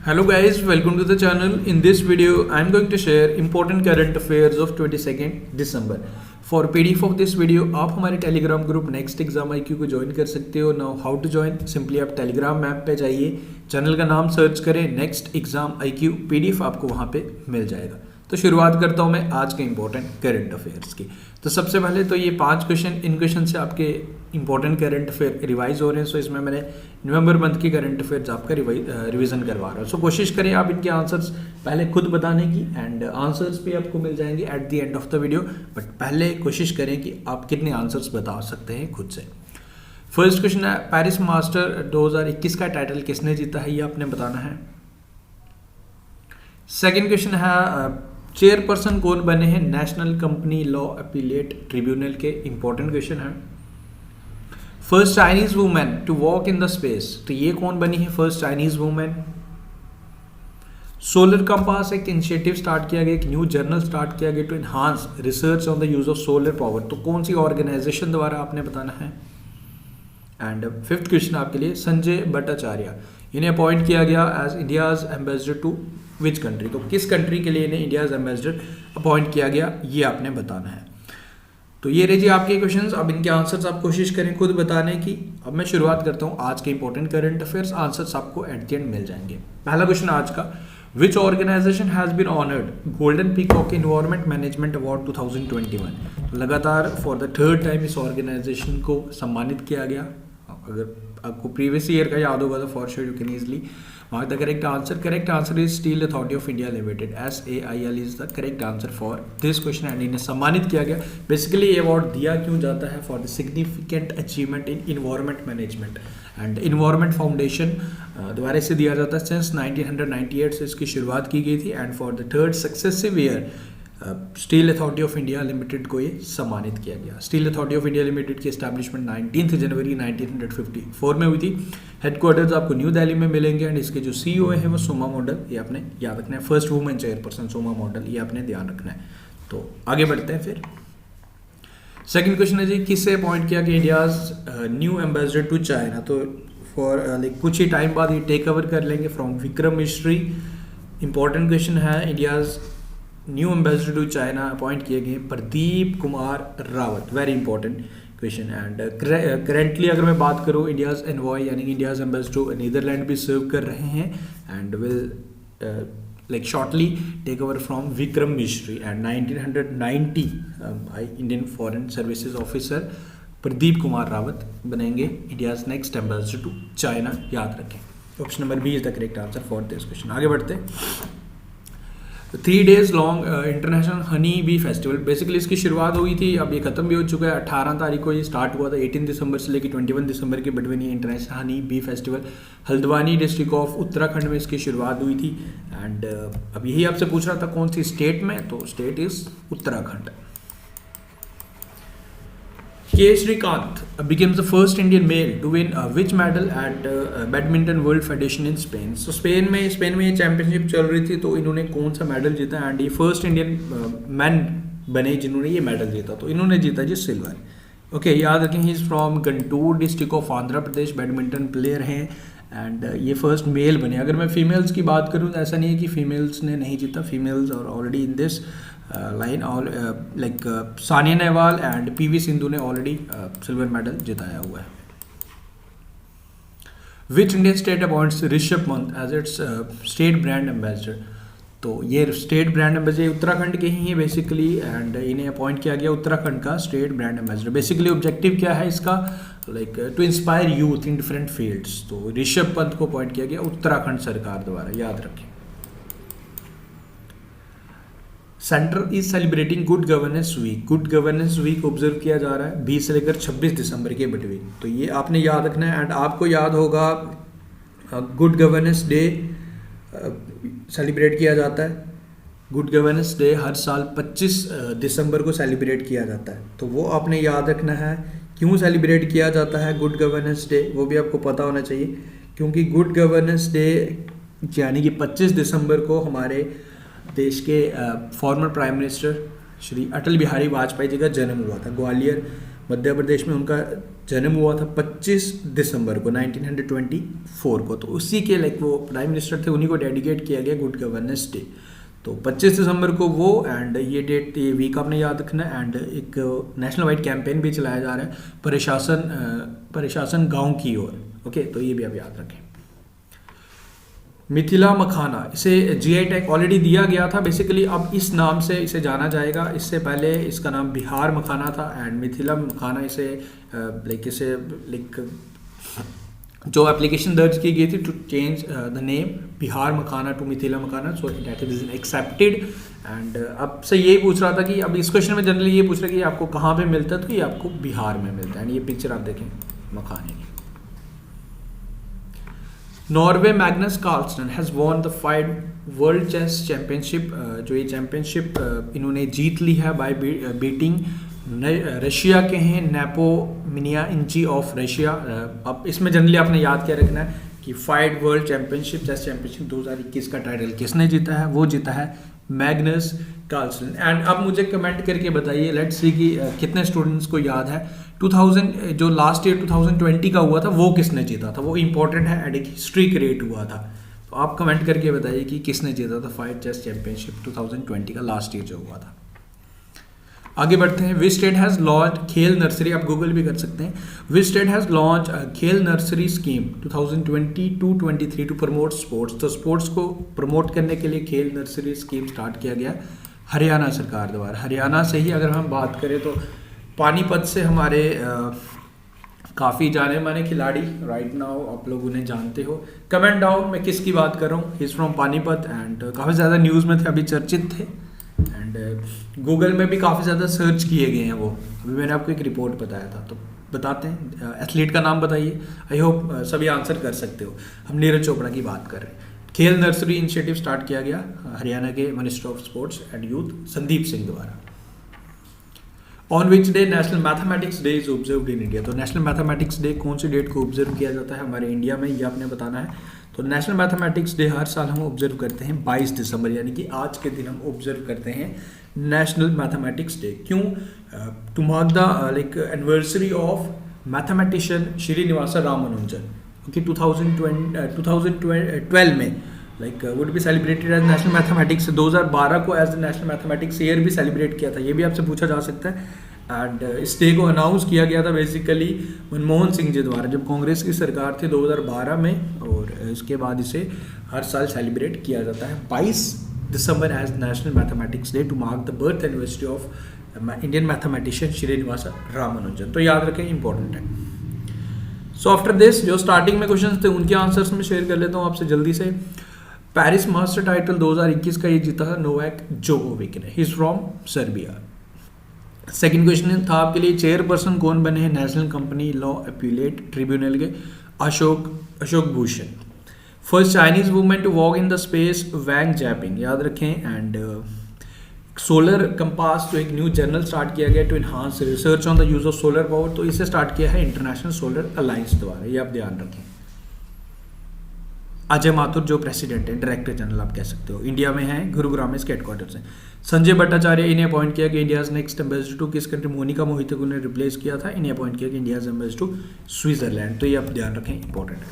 Hello guys, welcome to the channel. In this video, I am going to share important current affairs of 22nd December. For PDF of this video, आप हमारे Telegram group Next Exam IQ को join कर सकते हो. Now how to join? Simply आप Telegram app पे जाइए, channel का नाम सर्च करें Next Exam IQ, PDF आपको वहाँ पे मिल जाएगा. तो शुरुआत करता हूँ मैं आज के इंपॉर्टेंट करंट अफेयर्स की. तो सबसे पहले तो ये 5 क्वेश्चन, इन क्वेश्चन से आपके इंपॉर्टेंट करंट अफेयर रिवाइज हो रहे हैं. सो इसमें मैंने नवंबर मंथ की करंट अफेयर्स आपका रिवीजन करवा रहा हूँ. सो कोशिश करें आप इनके आंसर्स पहले खुद बताने की, एंड आंसर्स भी आपको मिल जाएंगे eight the end of the video. But पहले कोशिश करें कि आप कितने आंसर्स बता सकते हैं खुद से. फर्स्ट क्वेश्चन है, पेरिस मास्टर 2021 का टाइटल किसने जीता है, ये आपने बताना है. सेकेंड क्वेश्चन है, चेयरपर्सन कौन बने हैं national company law appellate tribunal के. इंपॉर्टेंट क्वेश्चन है. First Chinese women to walk in the space, तो ये कौन बनी है first Chinese women. Solar compass एक इनिशिएटिव स्टार्ट किया गया, एक न्यू जर्नल स्टार्ट किया गया to enhance research on the use of solar power, तो कौन सी ऑर्गेनाइजेशन द्वारा आपने बताना है. एंड फिफ्थ क्वेश्चन आपके लिए, संजय भट्टाचार्य इन्हें अपॉइंट किया गया as India's ambassador to which country, तो किस कंट्री के लिए इन्हें इंडियाज एम्बेसडर अपॉइंट किया गया, ये आपने बताना है. तो ये रहे जी आपके क्वेश्चंस. अब इनके आंसर्स आप कोशिश करें खुद बताने की. अब मैं शुरुआत करता हूँ आज के इंपॉर्टेंट करंट अफेयर्स. आंसर्स आपको एट द एंड मिल जाएंगे. पहला क्वेश्चन आज का, which organization has been honoured golden peacock environment management award 2021. लगातार फॉर द थर्ड टाइम इस ऑर्गेनाइजेशन को सम्मानित किया गया. अगर आपको प्रीवियस ईयर का याद होगा तो for sure you can easily mark the correct answer. Correct answer is steel authority of India limited, SAIL is the correct answer for this question. And इन्हें सम्मानित किया गया. बेसिकली ये अवार्ड दिया क्यों जाता है, for the significant achievement in environment management and environment foundation द्वारा इसे दिया जाता है. सिंस 1998 से इसकी शुरुआत की गई थी. And for the third successive year steel authority of India limited को ये सम्मानित किया गया. Steel authority of India limited की एस्टैब्लिशमेंट 19 जनवरी 1954 में हुई थी. हेडक्वार्टर्स आपको न्यू दिल्ली में मिलेंगे. एंड इसके जो CEO है वो सोमा मॉडल, ये आपने याद रखना है. First women chairperson Soma model, ये आपने ध्यान रखना है. तो आगे बढ़ते हैं फिर. सेकेंड क्वेश्चन है जी, किससे अपॉइंट किया कि India's new ambassador to China. तो फॉर कुछ ही टाइम बाद ये टेक ओवर कर लेंगे from Vikram Misri. Important question है, India's new ambassador to China appoint किए गए Pradeep Kumar Rawat. Very important question. And currently अगर मैं बात करूँ, इंडियाज एनवॉय यानी इंडियाज एम्बेसडर टू नीदरलैंड भी सर्व कर रहे हैं. And will like shortly take over from Vikram Misri. And 1990 Indian foreign services officer Pradeep Kumar Rawat बनेंगे India's next ambassador to China. याद रखें. Option number B is the correct answer for this question. आगे बढ़ते हैं. 3 days long international honey bee festival, basically इसकी शुरुआत हुई थी, अब ये खत्म भी हो चुका है. 18 तारीख को ये स्टार्ट हुआ था. 18 दिसंबर से लेकर 21 दिसंबर के बिटवीन ये international honey bee festival Haldwani district of Uttarakhand में इसकी शुरुआत हुई थी. एंड अब यही आपसे पूछ रहा था कौन सी स्टेट में, तो state is Uttarakhand. K. Srikanth becomes the first Indian male to win which medal at Badminton World Federation in Spain. So Spain में ये चैंपियनशिप चल रही थी, तो इन्होंने कौन सा मेडल जीता. एंड ये फर्स्ट इंडियन मैन बने जिन्होंने ये मेडल जीता, तो इन्होंने जीता जी सिल्वर. ओके, याद रखें, he is from Guntur district of Andhra Pradesh. Badminton player हैं. एंड ये फर्स्ट मेल बने. अगर मैं फीमेल्स की बात करूँ तो ऐसा नहीं है कि फीमेल्स ने नहीं जीता. फीमेल्स और ऑलरेडी इन दिस लाइन और like Sania Nehwal and PV Sindhu ने ऑलरेडी सिल्वर मेडल जिताया हुआ है. Which Indian state appoints Rishabh Pant as its state brand ambassador. तो ये स्टेट ब्रांड एम्बेसडर उत्तराखंड के ही हैं बेसिकली. एंड इन्हें अपॉइंट किया गया उत्तराखंड का state brand ambassador. Basically objective क्या है इसका, like to inspire youth in different fields. तो ऋषभ पंत को अपॉइंट किया गया उत्तराखंड सरकार द्वारा. याद रखें. Centre is celebrating good governance week. Good governance week observe किया जा रहा है 20 से लेकर 26 दिसंबर के बिटवीन. तो ये आपने याद रखना है. एंड आपको याद होगा गुड गवर्नेंस डे सेलिब्रेट किया जाता है. गुड गवर्नेंस डे हर साल 25 दिसंबर को सेलिब्रेट किया जाता है. तो वो आपने याद रखना है. क्यों सेलिब्रेट किया जाता है गुड गवर्नेंस डे, वो भी आपको पता होना चाहिए. क्योंकि गुड गवर्नेंस डे यानी कि 25 दिसंबर को हमारे देश के former prime minister Shri Atal Bihari Vajpayee ji का जन्म हुआ था. ग्वालियर मध्य प्रदेश में उनका जन्म हुआ था 25 दिसंबर को 1924 को। तो उसी के लाइक वो प्राइम मिनिस्टर थे, उन्हीं को डेडिकेट किया गया गुड गवर्नेंस डे। तो 25 दिसंबर को वो, एंड ये डेट, ये वीक आपने याद रखना है। एंड एक नेशनल वाइड कैंपेन भी चलाया जा रहा है प्रशासन गांव की ओर। ओके, तो ये भी आप याद रखें। मिथिला मखाना, इसे जीआई टैग ऑलरेडी दिया गया था बेसिकली, अब इस नाम से इसे जाना जाएगा। इससे पहले इसका नाम बिहार मखाना था, एंड मिथिला मखाना इसे जो एप्लीकेशन दर्ज की गई थी to change the name Bihar makhana to Mithila makhana, so that is accepted. And अब से यही पूछ रहा था कि अब इस क्वेश्चन में जनरली ये पूछ रहा है कि आपको कहाँ पे मिलता है, तो ये आपको बिहार में मिलता है। एंड ये पिक्चर आप देखें मखाने की। Norway Magnus Carlsen has won the 5 world chess championship, जो ये चैंपियनशिप इन्होंने जीत ली है बाय बीटिंग रशिया के हैं नेपोमिनिया इंची ऑफ रशिया। अब इसमें जनरली आपने याद क्या रखना है कि 5 वर्ल्ड चैंपियनशिप चेस चैंपियनशिप 2021 का टाइटल किसने जीता है, वो जीता है मैग्नस कार्लसन। एंड अब मुझे कमेंट करके बताइए, लेट्स सी कि कितने स्टूडेंट्स को याद है 2000 जो लास्ट ईयर 2020 का हुआ था वो किसने जीता था, वो इंपॉर्टेंट है। एंड एक हिस्ट्री क्रिएट हुआ था, तो आप कमेंट करके बताइए कि किसने जीता था 5 चेस चैंपियनशिप 2020 का लास्ट ईयर जो हुआ था। आगे बढ़ते हैं। Which state has launch Khel nursery, आप गूगल भी कर सकते हैं। Which state has launch Khel nursery scheme 2022-23 to promote sports. तो स्पोर्ट्स को प्रमोट करने के लिए खेल नर्सरी स्कीम स्टार्ट किया गया हरियाणा सरकार द्वारा। हरियाणा से ही अगर हम बात करें तो पानीपत से हमारे काफ़ी जाने माने खिलाड़ी राइट नाउ आप लोग उन्हें जानते हो। कमेंट डाउन मैं किसकी बात कर रहा हूँ, he is from Panipat, and काफ़ी ज़्यादा न्यूज़ में थे, अभी चर्चित थे, एंड गूगल में भी काफ़ी ज़्यादा सर्च किए गए हैं वो। अभी मैंने आपको एक रिपोर्ट बताया था, तो बताते हैं। एथलीट का नाम बताइए, आई होप सभी आंसर कर सकते हो। हम नीरज चोपड़ा की बात कर रहे हैं। खेल नर्सरी इनिशिएटिव स्टार्ट किया गया हरियाणा के minister of sports and youth Sandeep Singh द्वारा। On which day national mathematics day is observed in India. तो नेशनल मैथमेटिक्स डे कौन सी डेट को ऑब्जर्व किया जाता है हमारे इंडिया में, ये आपने बताना है। तो नेशनल मैथमेटिक्स डे हर साल हम ऑब्जर्व करते हैं 22 दिसंबर, यानी कि आज के दिन हम ऑब्जर्व करते हैं नेशनल मैथमेटिक्स डे। क्यों? To mark the like anniversary of mathematician Srinivasa Ramanujan, क्योंकि 2012 में like would be celebrated as national mathematics. 2012 को as the national mathematics year भी सेलिब्रेट किया था, ये भी आपसे पूछा जा सकता है। एंड इस डे को अनाउंस किया गया था बेसिकली मनमोहन सिंह जी द्वारा, जब कांग्रेस की सरकार थी 2012 में, और इसके बाद इसे हर साल सेलिब्रेट किया जाता है 22 December as national mathematics day to mark the birth anniversary of Indian mathematician Srinivasa Ramanujan. तो याद रखें, इंपॉर्टेंट है। सो आफ्टर दिस जो स्टार्टिंग में क्वेश्चन थे उनके आंसर्स में शेयर कर लेता हूँ आपसे जल्दी से। पेरिस मास्टर टाइटल 2021 का ये जीता था नोवाक जोकोविक ने, he is from Serbia. Second question था आपके लिए, चेयरपर्सन कौन बने हैं national company law appellate tribunal के? Ashok Bhushan. First Chinese women to walk in the space Wang Yaping, याद रखें। एंड सोलर कंपास जो एक न्यू जर्नल स्टार्ट किया गया to enhance research on the use of solar power, तो इसे स्टार्ट किया है इंटरनेशनल सोलर अलायंस द्वारा, ये आप ध्यान रखें। अजय माथुर जो प्रेसिडेंट है, डायरेक्टर जनरल आप कह सकते हो, इंडिया में है, गुरुग्राम में इसके हेडक्वार्टर्स हैं। संजय भट्टाचार्य इन्हें अपॉइंट किया कि इंडियाज नेक्स्ट एम्बेसडर टू किस कंट्री? मोनिका मोहिते को रिप्लेस किया था, इन्हें अपॉइंट किया कि इंडियाज एम्बेसडर टू स्विट्जरलैंड, तो ये आप ध्यान रखें, इंपॉर्टेंट है।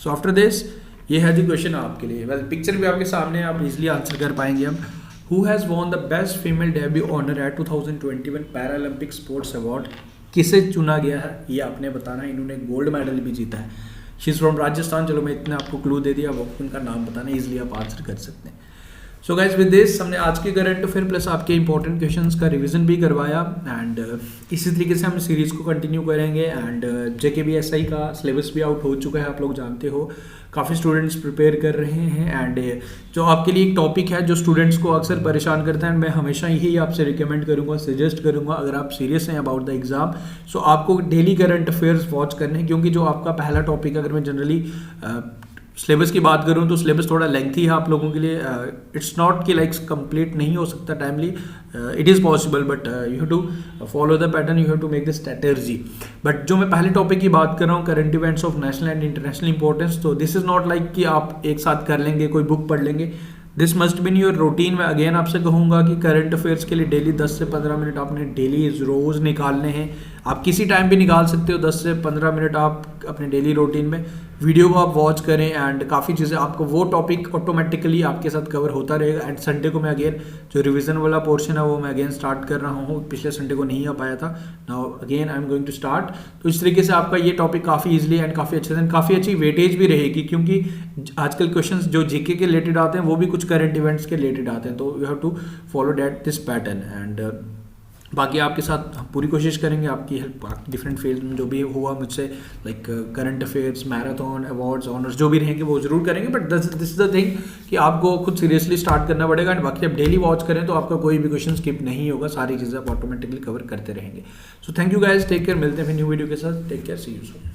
सो आफ्टर दिस ये है जी क्वेश्चन आपके लिए। वेल पिक्चर भी आपके सामने, आप इजिली आंसर कर पाएंगे। अब who has won the best female debut honour at 2021 Paralympic sports award, किसे चुना गया है ये आपने बताना है। इन्होंने गोल्ड मेडल भी जीता है, शी इज़ फ्रॉम राजस्थान। चलो मैं इतना आपको क्लू दे दिया, अब उनका नाम बताना, इजीली आप आंसर कर सकते हैं। सो गाइज विद दिस हमने आज के करंट अफेयर प्लस आपके इंपॉर्टेंट क्वेश्चंस का रिवीजन भी करवाया, एंड इसी तरीके से हम सीरीज़ को कंटिन्यू करेंगे। एंड JKBSI का सिलेबस भी आउट हो चुका है, आप लोग जानते हो, काफ़ी स्टूडेंट्स प्रिपेयर कर रहे हैं। एंड जो आपके लिए एक टॉपिक है जो स्टूडेंट्स को अक्सर परेशान करता है, मैं हमेशा यही आपसे रिकमेंड करूंगा, सजेस्ट करूंगा, अगर आप सीरियस हैं अबाउट द एग्ज़ाम, सो आपको डेली करंट अफेयर्स वॉच करने हैं, क्योंकि जो आपका पहला टॉपिक, अगर मैं जनरली सिलेबस की बात करूं तो सिलेबस थोड़ा लेंथी है आप लोगों के लिए। इट्स नॉट कि लाइक कंप्लीट नहीं हो सकता timely, it is possible, but you have to follow the pattern, you have to make the strategy. But जो मैं पहले टॉपिक की बात कर रहा हूँ, current events of national and international importance, तो दिस इज़ नॉट लाइक कि आप एक साथ कर लेंगे, कोई बुक पढ़ लेंगे, this must be in your routine. मैं अगेन आपसे कहूँगा कि करंट अफेयर्स के लिए डेली 10 से 15 मिनट आपने डेली रोज़ निकालने हैं। आप किसी टाइम भी निकाल सकते हो, 10 से 15 मिनट आप अपने डेली रूटीन में वीडियो को आप वॉच करें एंड काफ़ी चीज़ें आपको वो टॉपिक ऑटोमेटिकली आपके साथ कवर होता रहेगा। एंड संडे को मैं अगेन जो रिवीजन वाला पोर्शन है वो मैं अगेन स्टार्ट कर रहा हूँ, पिछले संडे को नहीं आ पाया था, now again I am going to start. तो इस तरीके से आपका ये टॉपिक काफ़ी ईजिली एंड काफ़ी अच्छे से काफ़ी अच्छी वेटेज भी रहेगी, क्योंकि आजकल क्वेश्चंस जो जीके के रिलेटेड आते हैं वो भी कुछ करंट इवेंट्स के रिलेटेड आते हैं, तो you have to follow that this pattern. And बाकी आपके साथ हम पूरी कोशिश करेंगे आपकी हेल्प, डिफरेंट फील्ड में जो भी हुआ मुझसे, like current affairs, marathon, awards, honours जो भी रहेंगे वो जरूर करेंगे। But this is the thing कि आपको खुद सीरियसली स्टार्ट करना पड़ेगा। एंड बाकी आप डेली वॉच करें तो आपका कोई भी क्वेश्चन स्किप नहीं होगा, सारी चीज़ें आप ऑटोमेटिकली कवर करते रहेंगे। So thank you guys, take care, मिलते हैं फिर न्यू वीडियो के साथ, take care, see you soon.